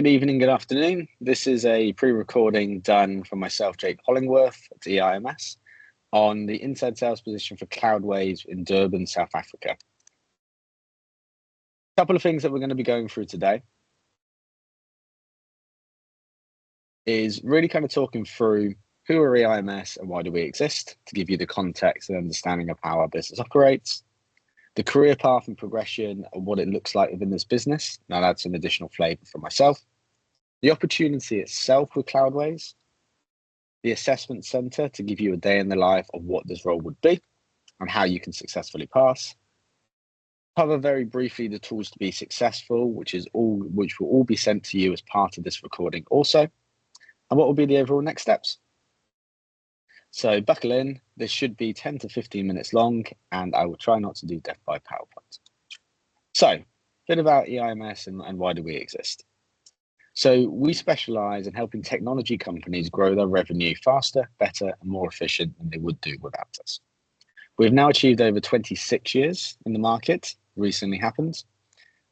Good evening, good afternoon. This is a pre-recording done from myself, Jake Hollingworth at EIMS, on the inside sales position for Cloudways in Durban, South Africa. A couple of things that we're going to be going through today is really kind of talking through who are EIMS and why do we exist, to give you the context and understanding of how our business operates, the career path and progression and what it looks like within this business, and I'll add some additional flavor from myself, the opportunity itself with Cloudways, the assessment center to give you a day in the life of what this role would be and how you can successfully pass. Cover very briefly the tools to be successful, which will all be sent to you as part of this recording also, and what will be the overall next steps. So buckle in, this should be 10 to 15 minutes long, and I will try not to do death by PowerPoint. So, a bit about EIMS and why do we exist? So we specialize in helping technology companies grow their revenue faster, better, and more efficient than they would do without us. We've now achieved over 26 years in the market, recently happened,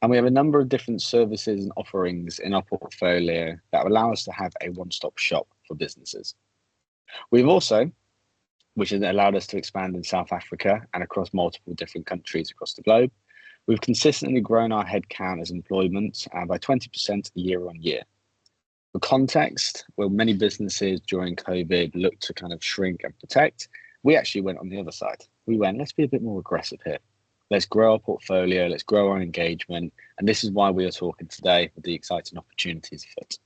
and we have a number of different services and offerings in our portfolio that allow us to have a one-stop shop for businesses. We've also, which has allowed us to expand in South Africa and across multiple different countries across the globe, we've consistently grown our headcount as employment by 20% year on year. For context, where many businesses during COVID looked to kind of shrink and protect, we actually went on the other side. We went, let's be a bit more aggressive here. Let's grow our portfolio, let's grow our engagement. And this is why we are talking today with the exciting opportunities afoot.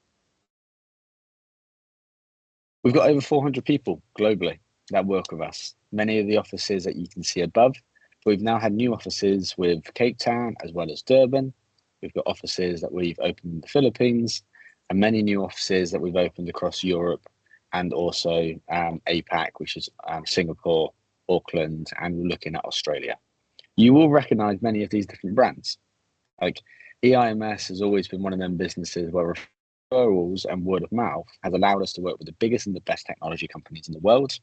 We've got over 400 people globally that work with us. Many of the offices that you can see above. We've now had new offices with Cape Town as well as Durban. We've got offices that we've opened in the Philippines and many new offices that we've opened across Europe and also APAC, which is Singapore, Auckland, and we're looking at Australia. You will recognize many of these different brands. Like EIMS has always been one of them businesses where referrals and word of mouth has allowed us to work with the biggest and the best technology companies in the world.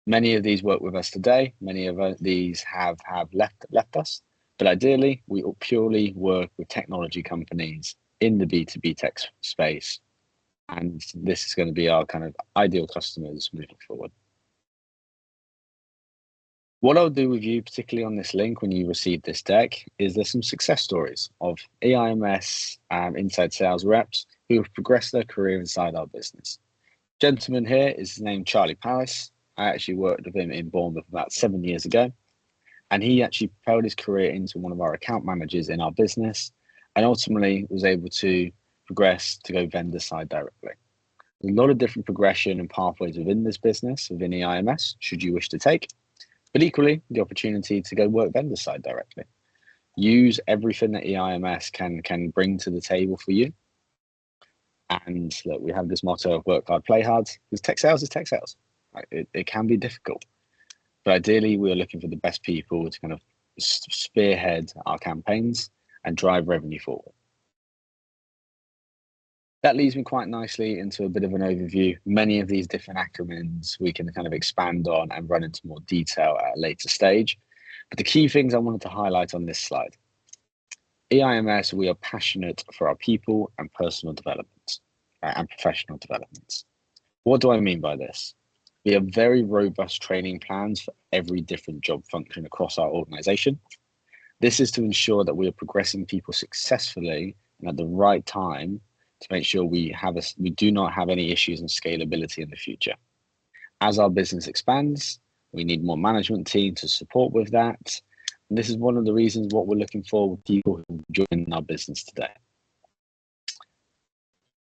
Many of these work with us today. Many of these have left us, but ideally we purely work with technology companies in the B2B tech space. And this is going to be our kind of ideal customers moving forward. What I'll do with you, particularly on this link when you receive this deck, is there's some success stories of EIMS inside sales reps who have progressed their career inside our business. Gentleman here is named Charlie Paris. I actually worked with him in Bournemouth about 7 years ago, and he actually propelled his career into one of our account managers in our business and ultimately was able to progress to go vendor side directly. There's a lot of different progression and pathways within this business, within EIMS, should you wish to take, but equally the opportunity to go work vendor side directly. Use everything that EIMS can bring to the table for you. And look, we have this motto of work hard, play hard, because tech sales is tech sales. It can be difficult, but ideally we are looking for the best people to kind of spearhead our campaigns and drive revenue forward. That leads me quite nicely into a bit of an overview. Many of these different acronyms we can kind of expand on and run into more detail at a later stage. But the key things I wanted to highlight on this slide. EIMS, we are passionate for our people and personal development and professional development. What do I mean by this? We have very robust training plans for every different job function across our organization. This is to ensure that we are progressing people successfully and at the right time to make sure we do not have any issues in scalability in the future. As our business expands, we need more management team to support with that. And this is one of the reasons what we're looking for with people who join our business today.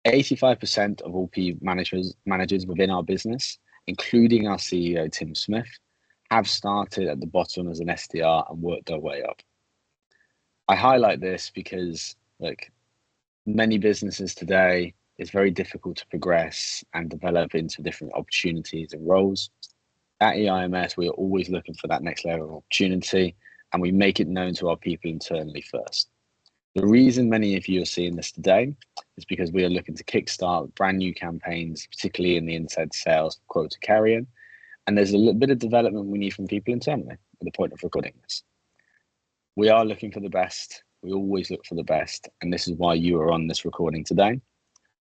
85% of all managers within our business, including our CEO, Tim Smith, have started at the bottom as an SDR and worked their way up. I highlight this because, like, many businesses today, it's very difficult to progress and develop into different opportunities and roles. At EIMS, we are always looking for that next level of opportunity, and we make it known to our people internally first. The reason many of you are seeing this today is because we are looking to kickstart brand new campaigns, particularly in the inside sales quota carrying, and there's a little bit of development we need from people internally at the point of recording this. We are looking for the best We always look for the best. And this is why you are on this recording today.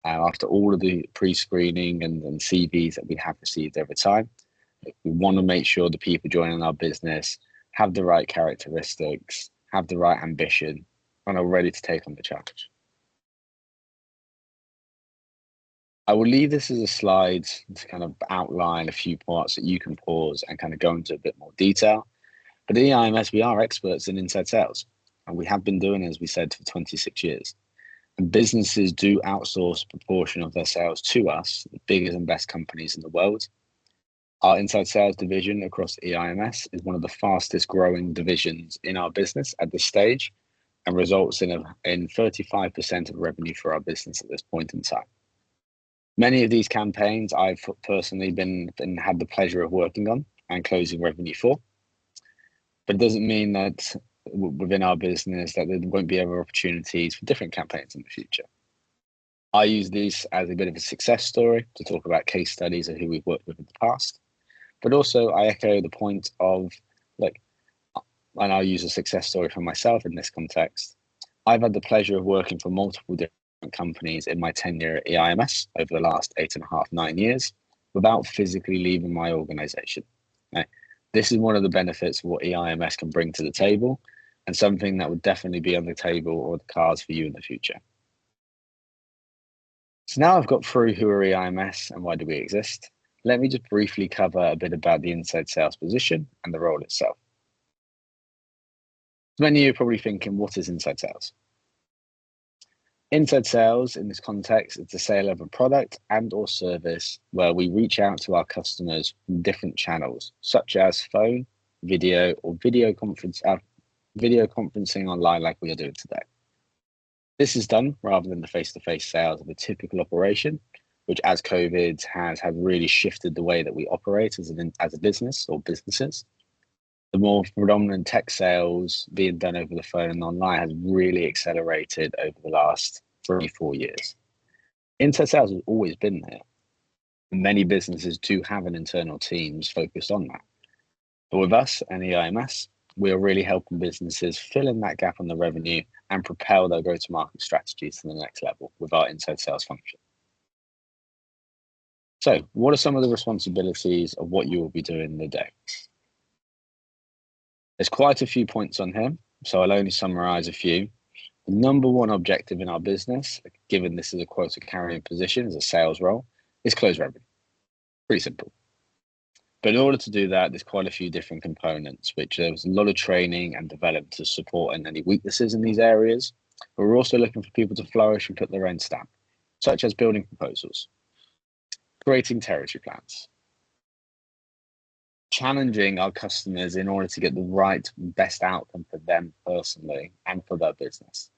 After all of the pre-screening and CVs that we have received over time, we want to make sure the people joining our business have the right characteristics, have the right ambition, and are ready to take on the challenge. I will leave this as a slide to kind of outline a few parts that you can pause and kind of go into a bit more detail. But at EIMS, we are experts in inside sales, and we have been doing it, as we said, for 26 years. And businesses do outsource a proportion of their sales to us, the biggest and best companies in the world. Our inside sales division across EIMS is one of the fastest growing divisions in our business at this stage, and results in 35% of revenue for our business at this point in time. Many of these campaigns I've personally had the pleasure of working on and closing revenue for, but it doesn't mean that within our business that there won't be other opportunities for different campaigns in the future. I use these as a bit of a success story to talk about case studies of who we've worked with in the past, but also I echo the point of, and I'll use a success story for myself in this context. I've had the pleasure of working for multiple different companies in my tenure at EIMS over the last 8.5, 9 years without physically leaving my organization. Now, this is one of the benefits of what EIMS can bring to the table, and something that would definitely be on the table or the cards for you in the future. So now I've got through who are EIMS and why do we exist, let me just briefly cover a bit about the inside sales position and the role itself. So many of you are probably thinking, what is inside sales? Inside sales in this context is the sale of a product and or service where we reach out to our customers from different channels, such as phone, video, or video conferencing online like we are doing today. This is done rather than the face-to-face sales of a typical operation, which as COVID has really shifted the way that we operate as a business or businesses. The more predominant tech sales being done over the phone and online has really accelerated over the last 3-4 years. Inside sales has always been there. Many businesses do have an internal teams focused on that. But with us and EIMS, we are really helping businesses fill in that gap on the revenue and propel their go-to-market strategies to the next level with our inside sales function. So what are some of the responsibilities of what you will be doing in the day? There's quite a few points on here, so I'll only summarize a few. The number one objective in our business, given this is a quota carrying position as a sales role, is close revenue. Pretty simple. But in order to do that, there's quite a few different components, which there was a lot of training and development to support and any weaknesses in these areas. But we're also looking for people to flourish and put their own stamp, such as building proposals, creating territory plans, challenging our customers in order to get the right, best outcome for them personally and for their business.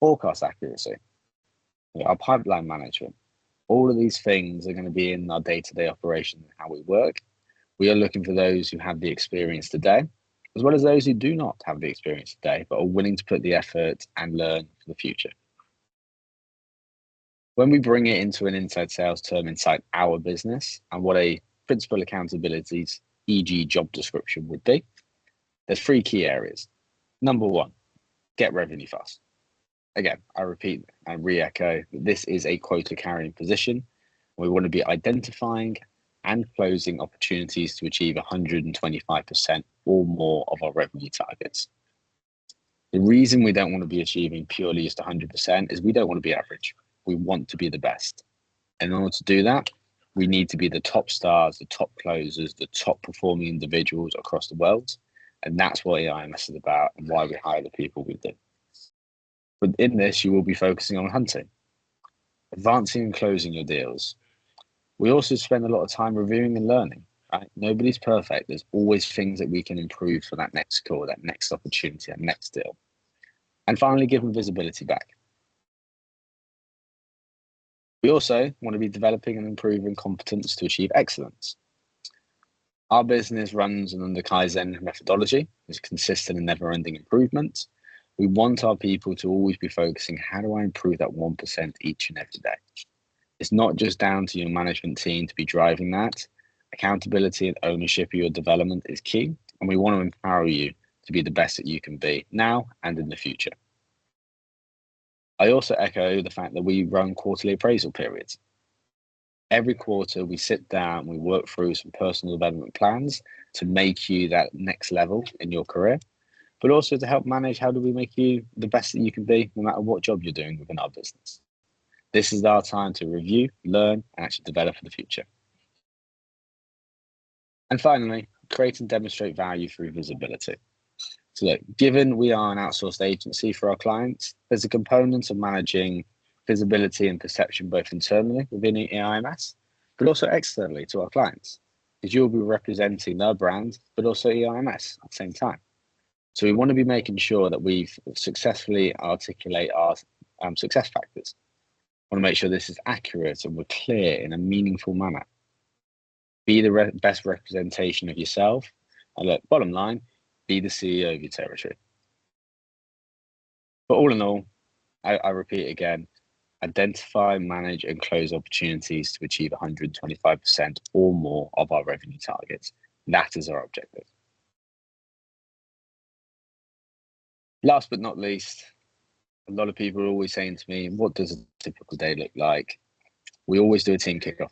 Forecast accuracy, our pipeline management. All of these things are going to be in our day-to-day operation and how we work. We are looking for those who have the experience today, as well as those who do not have the experience today, but are willing to put the effort and learn for the future. When we bring it into an inside sales term inside our business and what a principal accountabilities, e.g. job description would be, there's 3 key areas. Number 1, get revenue fast. Again, I repeat and re-echo, this is a quota carrying position. We want to be identifying and closing opportunities to achieve 125% or more of our revenue targets. The reason we don't want to be achieving purely just 100% is we don't want to be average. We want to be the best. And in order to do that, we need to be the top stars, the top closers, the top performing individuals across the world. And that's what EIMS is about and why we hire the people we do. But in this, you will be focusing on hunting, advancing and closing your deals. We also spend a lot of time reviewing and learning. Right? Nobody's perfect. There's always things that we can improve for that next call, that next opportunity, that next deal. And finally, give them visibility back. We also want to be developing and improving competence to achieve excellence. Our business runs on the Kaizen methodology, is consistent and never-ending improvement. We want our people to always be focusing, how do I improve that 1% each and every day? It's not just down to your management team to be driving that. Accountability and ownership of your development is key, and we want to empower you to be the best that you can be now and in the future. I also echo the fact that we run quarterly appraisal periods. Every quarter, we sit down, we work through some personal development plans to make you that next level in your career, but also to help manage how do we make you the best that you can be, no matter what job you're doing within our business. This is our time to review, learn, and actually develop for the future. And finally, create and demonstrate value through visibility. So look, given we are an outsourced agency for our clients, there's a component of managing visibility and perception both internally within EIMS, but also externally to our clients, because you'll be representing their brand, but also EIMS at the same time. So we want to be making sure that we've successfully articulate our success factors. I want to make sure this is accurate and we're clear in a meaningful manner. Be the best representation of yourself, and look, bottom line, be the CEO of your territory. But all in all, I repeat again, identify, manage, and close opportunities to achieve 125% or more of our revenue targets. That is our objective. Last but not least, a lot of people are always saying to me, what does a typical day look like? We always do a team kickoff.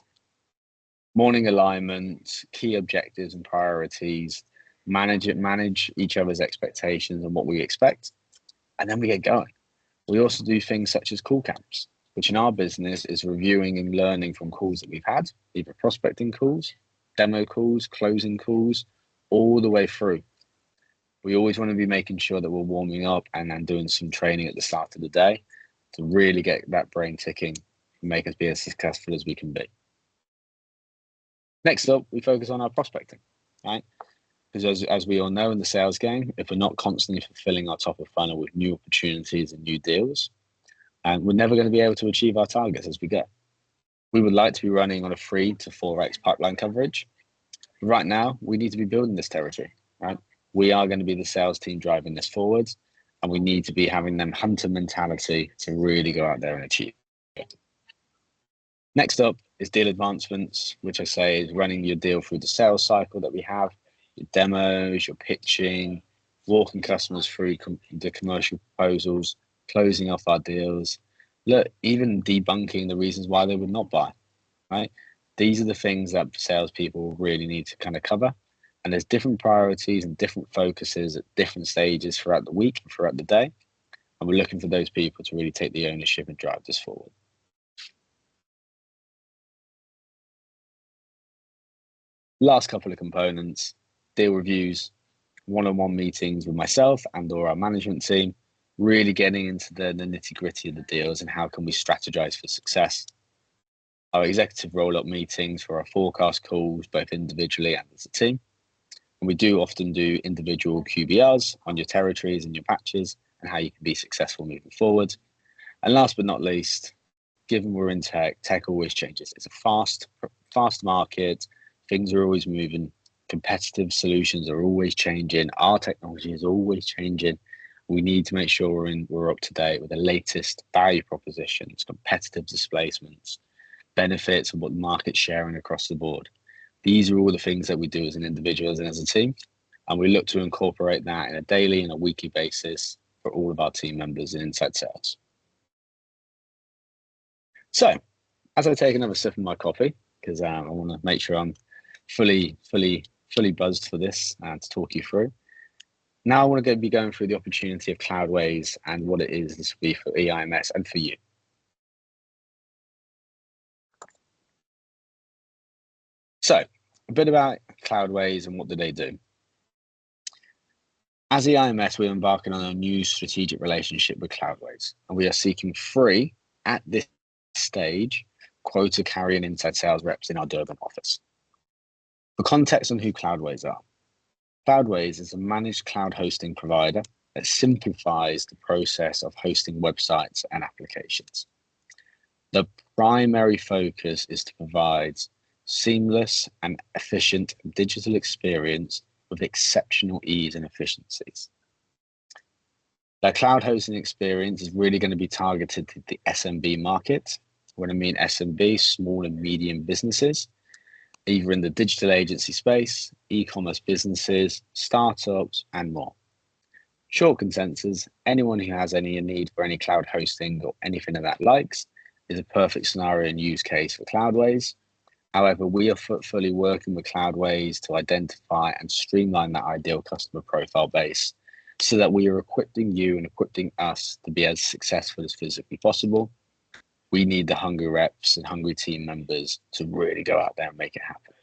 Morning alignment, key objectives and priorities, manage each other's expectations and what we expect, and then we get going. We also do things such as call camps, which in our business is reviewing and learning from calls that we've had, either prospecting calls, demo calls, closing calls, all the way through. We always want to be making sure that we're warming up and then doing some training at the start of the day to really get that brain ticking and make us be as successful as we can be. Next up, we focus on our prospecting, right? Because as we all know in the sales game, if we're not constantly fulfilling our top of funnel with new opportunities and new deals, we're never going to be able to achieve our targets as we go. We would like to be running on a 3 to 4x pipeline coverage. But right now, we need to be building this territory, right? We are going to be the sales team driving this forward, and we need to be having them hunter mentality to really go out there and achieve it. Next up is deal advancements, which I say is running your deal through the sales cycle that we have, your demos, your pitching, walking customers through the commercial proposals, closing off our deals, look, even debunking the reasons why they would not buy, right? These are the things that salespeople really need to kind of cover. And there's different priorities and different focuses at different stages throughout the week and throughout the day. And we're looking for those people to really take the ownership and drive this forward. Last couple of components, deal reviews, one-on-one meetings with myself and or our management team, really getting into the nitty-gritty of the deals and how can we strategize for success. Our executive roll-up meetings for our forecast calls, both individually and as a team. And we do often do individual QBRs on your territories and your patches and how you can be successful moving forward. And last but not least, given we're in tech, tech always changes. It's a fast market. Things are always moving. Competitive solutions are always changing. Our technology is always changing. We need to make sure we're up to date with the latest value propositions, competitive displacements, benefits, and what the market's sharing across the board. These are all the things that we do as an individual and as a team, and we look to incorporate that in a daily and a weekly basis for all of our team members in inside sales. So, as I take another sip of my coffee, because I want to make sure I'm fully buzzed for this to talk you through. Now I want to be going through the opportunity of Cloudways and what it is this will be for EIMS and for you. So, a bit about Cloudways and what do they do. As EIMS, we're embarking on a new strategic relationship with Cloudways, and we are seeking 3, at this stage, quota carrying inside sales reps in our Durban office. For context on who Cloudways are, Cloudways is a managed cloud hosting provider that simplifies the process of hosting websites and applications. The primary focus is to provide seamless and efficient digital experience with exceptional ease and efficiencies. The cloud hosting experience is really going to be targeted to the SMB market. When I mean SMB, small and medium businesses, either in the digital agency space, e-commerce businesses, startups, and more. Short consensus, anyone who has any need for any cloud hosting or anything of that likes is a perfect scenario and use case for Cloudways. However, we are fully working with Cloudways to identify and streamline that ideal customer profile base so that we are equipping you and equipping us to be as successful as physically possible. We need the hungry reps and hungry team members to really go out there and make it happen.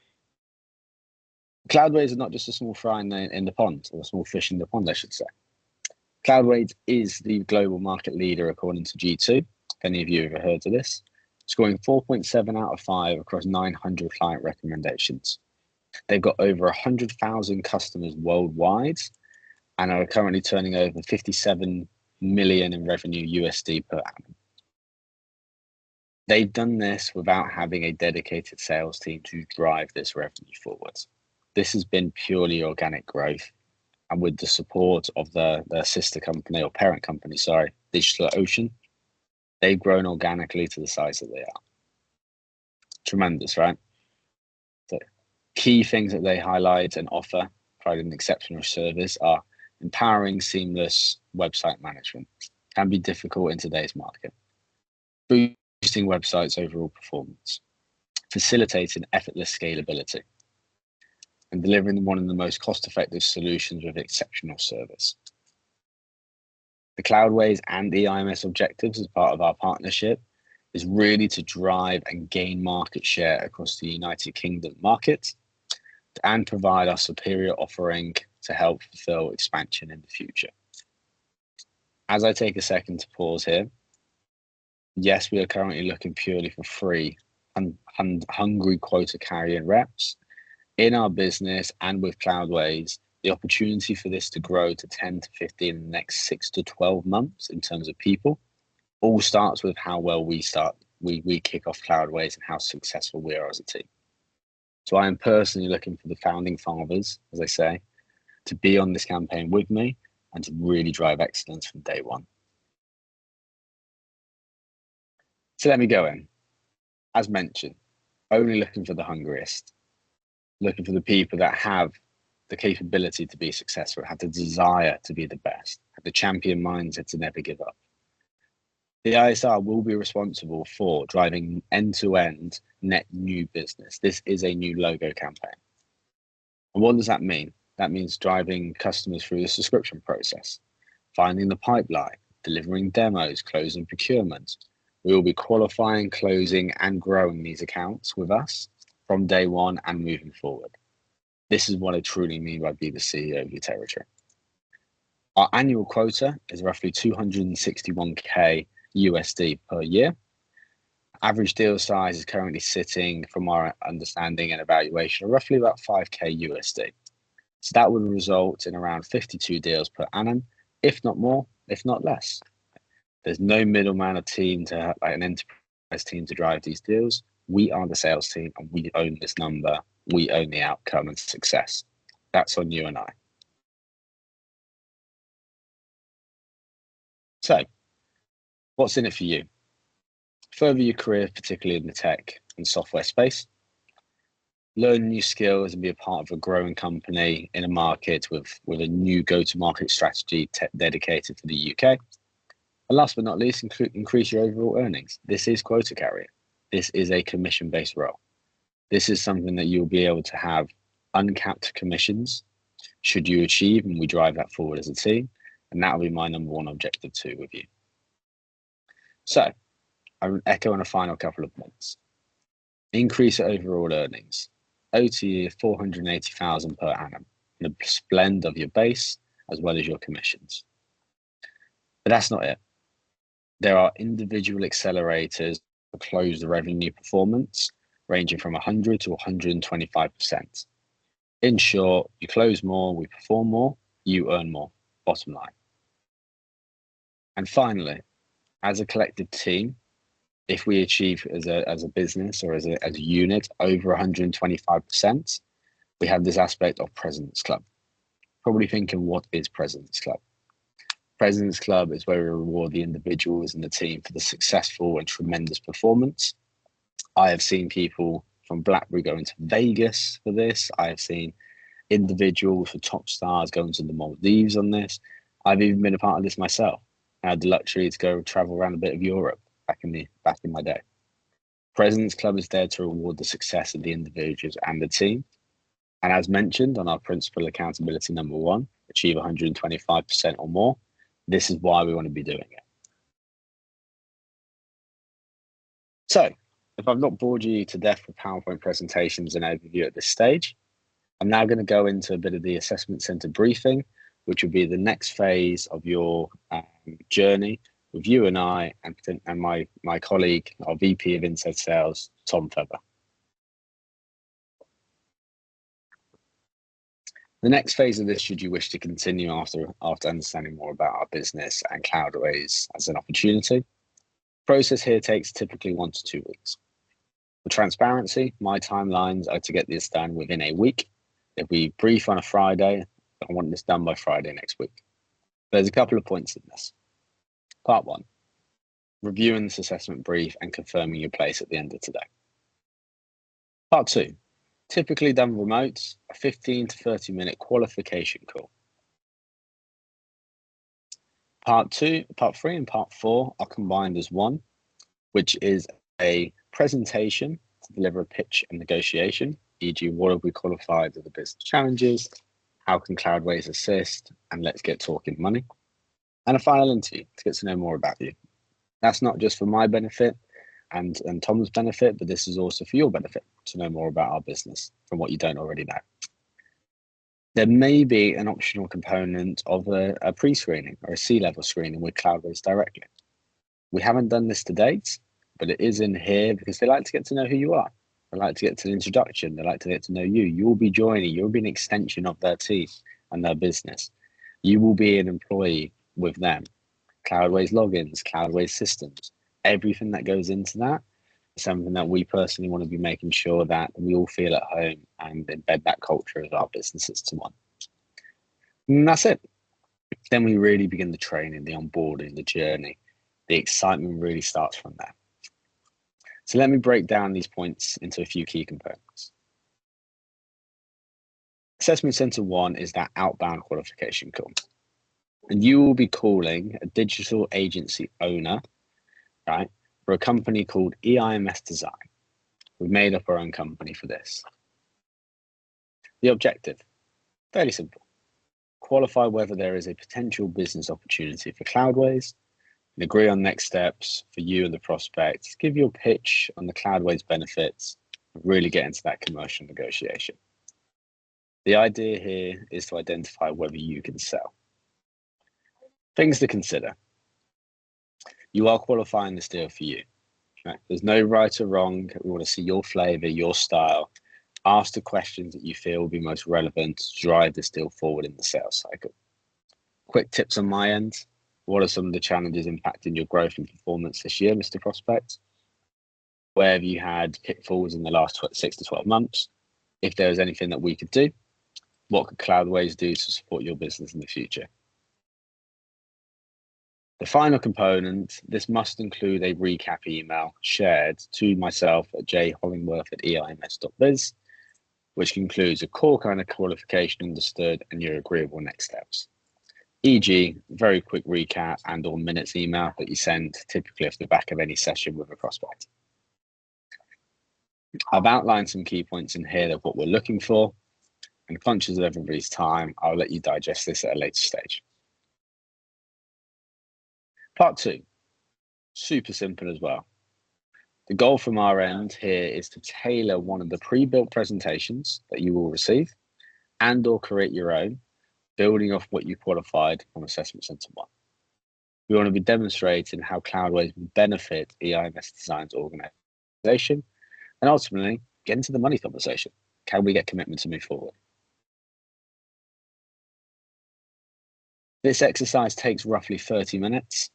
Cloudways are not just a small fry in the pond, or a small fish in the pond, I should say. Cloudways is the global market leader according to G2, if any of you have ever heard of this, scoring 4.7 out of 5 across 900 client recommendations. They've got over 100,000 customers worldwide and are currently turning over 57 million in revenue USD per annum. They've done this without having a dedicated sales team to drive this revenue forward. This has been purely organic growth, and with the support of their sister company or parent company, DigitalOcean, they've grown organically to the size that they are. Tremendous, right? So key things that they highlight and offer, providing an exceptional service, are empowering seamless website management. Can be difficult in today's market. Boosting websites' overall performance, facilitating effortless scalability, and delivering one of the most cost-effective solutions with exceptional service. The Cloudways and EIMS objectives as part of our partnership is really to drive and gain market share across the United Kingdom market and provide our superior offering to help fulfill expansion in the future. As I take a second to pause here, yes, we are currently looking purely for free and hungry quota carrying reps. In our business and with Cloudways, the opportunity for this to grow to 10 to 15 in the next 6 to 12 months in terms of people all starts with how well we kick off Cloudways and how successful we are as a team. So I am personally looking for the founding fathers, as I say, to be on this campaign with me and to really drive excellence from day one. So let me go in. As mentioned, only looking for the hungriest, looking for the people that have the capability to be successful, have the desire to be the best, have the champion mindset to never give up. The ISR will be responsible for driving end-to-end net new business. This is a new logo campaign. And what does that mean? That means driving customers through the subscription process, finding the pipeline, delivering demos, closing procurement. We will be qualifying, closing, and growing these accounts with us from day one and moving forward. This is what I truly mean by be the CEO of your territory. Our annual quota is roughly 261K USD per year. Average deal size is currently sitting, from our understanding and evaluation, roughly about 5K USD. So that would result in around 52 deals per annum, if not more, if not less. There's no middleman or team to have, like an enterprise team to drive these deals. We are the sales team and we own this number. We own the outcome and success. That's on you and I. So, what's in it for you? Further your career, particularly in the tech and software space. Learn new skills and be a part of a growing company in a market with a new go-to-market strategy dedicated to the UK. And last but not least, increase your overall earnings. This is quota carrying. This is a commission-based role. This is something that you'll be able to have uncapped commissions should you achieve, and we drive that forward as a team. And that will be my number one objective too with you. So I will echo on a final couple of points. Increase your overall earnings. OTE of 480,000 per annum, and a blend of your base as well as your commissions. But that's not it. There are individual accelerators to close the revenue performance, ranging from 100 to 125%. In short, you close more, we perform more, you earn more, bottom line. And finally, as a collective team, if we achieve as a business or as a unit over 125%, we have this aspect of President's Club. Probably thinking, what is President's Club? President's Club is where we reward the individuals and the team for the successful and tremendous performance. I have seen people from BlackBerry going to Vegas for this. I have seen individuals for top stars going to the Maldives on this. I've even been a part of this myself. I had the luxury to go travel around a bit of Europe back in my day. President's Club is there to reward the success of the individuals and the team. And as mentioned on our principal accountability number 1, achieve 125% or more. This is why we want to be doing it. So, if I've not bored you to death with PowerPoint presentations and overview at this stage, I'm now going to go into a bit of the assessment center briefing, which will be the next phase of your journey with you and I and my colleague, our VP of Inside Sales, Tom Feather. The next phase of this, should you wish to continue after understanding more about our business and Cloudways as an opportunity, the process here takes typically 1 to 2 weeks. For transparency, my timelines are to get this done within a week. If we brief on a Friday, I want this done by Friday next week. There's a couple of points in this. Part 1, reviewing this assessment brief and confirming your place at the end of today. Part 2, typically done remote, a 15 to 30 minute qualification call. Part 3 and Part 4 are combined as one, which is a presentation to deliver a pitch and negotiation, e.g. what have we qualified as the business challenges, how can Cloudways assist, and let's get talking money. And a final interview to get to know more about you. That's not just for my benefit and Tom's benefit, but this is also for your benefit to know more about our business from what you don't already know. There may be an optional component of a pre-screening or a C-level screening with Cloudways directly. We haven't done this to date, but it is in here because they like to get to know who you are. They like to get to the introduction. They like to get to know you. You'll be an extension of their team and their business. You will be an employee with them. Cloudways logins, Cloudways systems, everything that goes into that is something that we personally want to be making sure that we all feel at home and embed that culture of our businesses to one. And that's it. Then we really begin the training, the onboarding, the journey. The excitement really starts from there. So let me break down these points into a few key components. Assessment Center 1 is that outbound qualification call. And you will be calling a digital agency owner, right, for a company called EIMS Design. We've made up our own company for this. The objective, fairly simple. Qualify whether there is a potential business opportunity for Cloudways, and agree on next steps for you and the prospect. Give your pitch on the Cloudways benefits, and really get into that commercial negotiation. The idea here is to identify whether you can sell. Things to consider. You are qualifying this deal for you. Right? There's no right or wrong. We want to see your flavor, your style. Ask the questions that you feel will be most relevant to drive this deal forward in the sales cycle. Quick tips on my end. What are some of the challenges impacting your growth and performance this year, Mr. Prospect? Where have you had pitfalls in the last 6 to 12 months? If there was anything that we could do, what could Cloudways do to support your business in the future? The final component, this must include a recap email shared to myself at jhollingworth@eims.biz, which includes a core kind of qualification understood and your agreeable next steps. E.g., very quick recap and or minutes email that you send typically off the back of any session with a prospect. I've outlined some key points in here of what we're looking for, and conscious of everybody's time, I'll let you digest this at a later stage. Part 2, super simple as well. The goal from our end here is to tailor one of the pre-built presentations that you will receive and or create your own, building off what you qualified from Assessment Center 1. We want to be demonstrating how Cloudways will benefit EIMS Design's organization and ultimately get into the money conversation. Can we get commitment to move forward? This exercise takes roughly 30 minutes,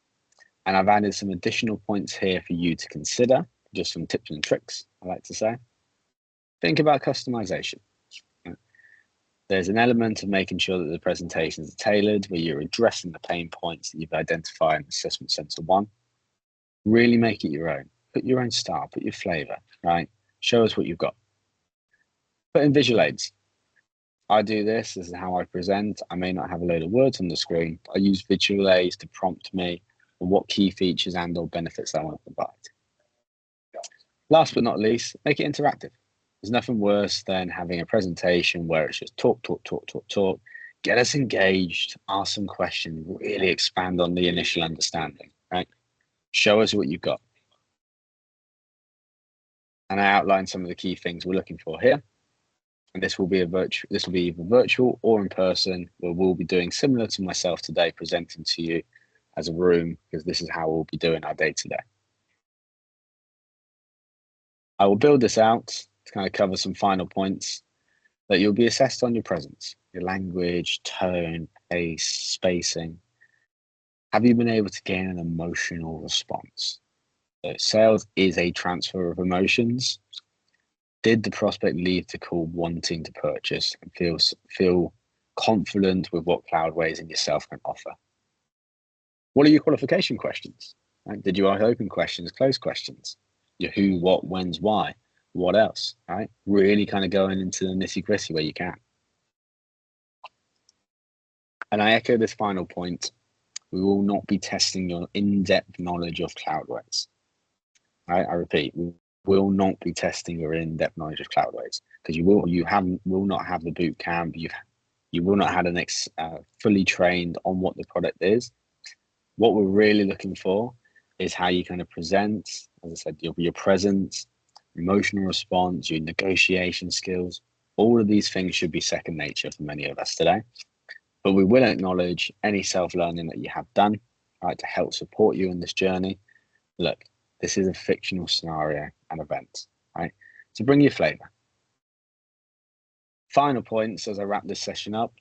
and I've added some additional points here for you to consider, just some tips and tricks, I like to say. Think about customization. There's an element of making sure that the presentations are tailored, where you're addressing the pain points that you've identified in Assessment Center 1. Really make it your own. Put your own style, put your flavor, right? Show us what you've got. Put in visual aids. I do this. This is how I present. I may not have a load of words on the screen, but I use visual aids to prompt me on what key features and or benefits I want to provide. Last but not least, make it interactive. There's nothing worse than having a presentation where it's just talk, talk, talk, talk, talk. Get us engaged, ask some questions, really expand on the initial understanding, right? Show us what you've got. And I outline some of the key things we're looking for here. And this will be either virtual or in person, where we'll be doing similar to myself today, presenting to you as a room, because this is how we'll be doing our day to day. I will build this out to kind of cover some final points that you'll be assessed on your presence, your language, tone, pace, spacing. Have you been able to gain an emotional response? So sales is a transfer of emotions. Did the prospect leave the call wanting to purchase and feel confident with what Cloudways and yourself can offer? What are your qualification questions? Right? Did you ask open questions, closed questions? Your who, what, when's, why, what else? Right? Really kind of going into the nitty gritty where you can. And I echo this final point. We will not be testing your in-depth knowledge of Cloudways. Right? I repeat, we will not be testing your in-depth knowledge of Cloudways, because you will not have the boot camp. You will not have an fully trained on what the product is. What we're really looking for is how you kind of present, as I said, your presence, emotional response, your negotiation skills. All of these things should be second nature for many of us today. But we will acknowledge any self-learning that you have done, right, to help support you in this journey. Look, this is a fictional scenario and event, right? So bring your flavor. Final points as I wrap this session up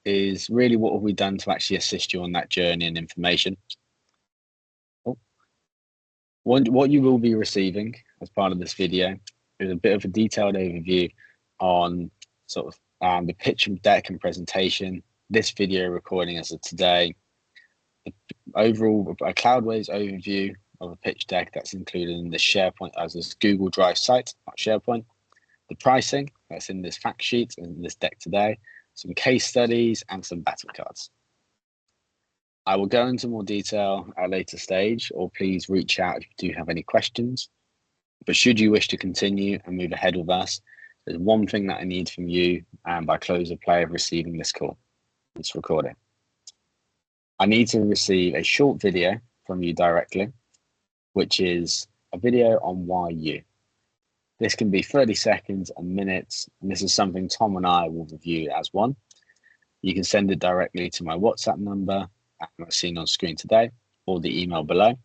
is really what have we done to actually assist you on that journey and information. What you will be receiving as part of this video is a bit of a detailed overview on sort of the pitch deck and presentation, this video recording as of today, the overall a Cloudways overview of a pitch deck that's included in the SharePoint as this Google Drive site, not SharePoint, the pricing that's in this fact sheet and this deck today, some case studies and some battle cards. I will go into more detail at a later stage, or please reach out if you do have any questions. But should you wish to continue and move ahead with us, there's one thing that I need from you by close of play of receiving this call, this recording. I need to receive a short video from you directly, which is a video on why you. This can be 30 seconds, a minute, and this is something Tom and I will review as one. You can send it directly to my WhatsApp number, as seen on screen today, or the email below.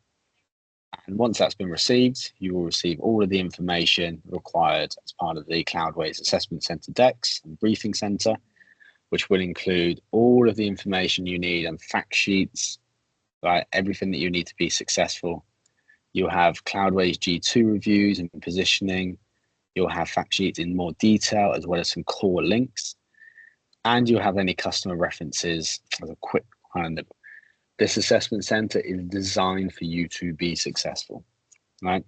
And once that's been received, you will receive all of the information required as part of the Cloudways Assessment Center decks and Briefing Center, which will include all of the information you need and fact sheets, right? Everything that you need to be successful. You'll have Cloudways G2 reviews and positioning. You'll have fact sheets in more detail, as well as some core links. And you'll have any customer references as a quick kind of. This assessment center is designed for you to be successful, right?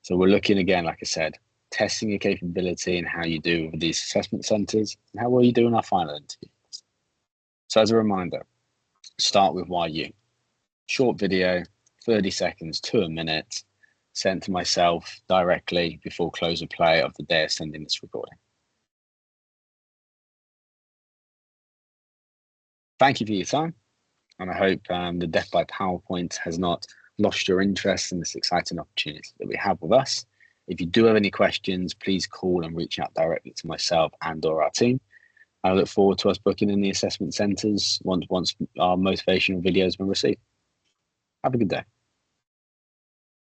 So we're looking again, like I said, testing your capability and how you do with these assessment centers and how well you do in our final interview. So as a reminder, start with why you. Short video, 30 seconds to a minute, sent to myself directly before close of play of the day of sending this recording. Thank you for your time. And I hope the Death by PowerPoint has not lost your interest in this exciting opportunity that we have with us. If you do have any questions, please call and reach out directly to myself and or our team. I look forward to us booking in the assessment centers once our motivational video has been received. Have a good day.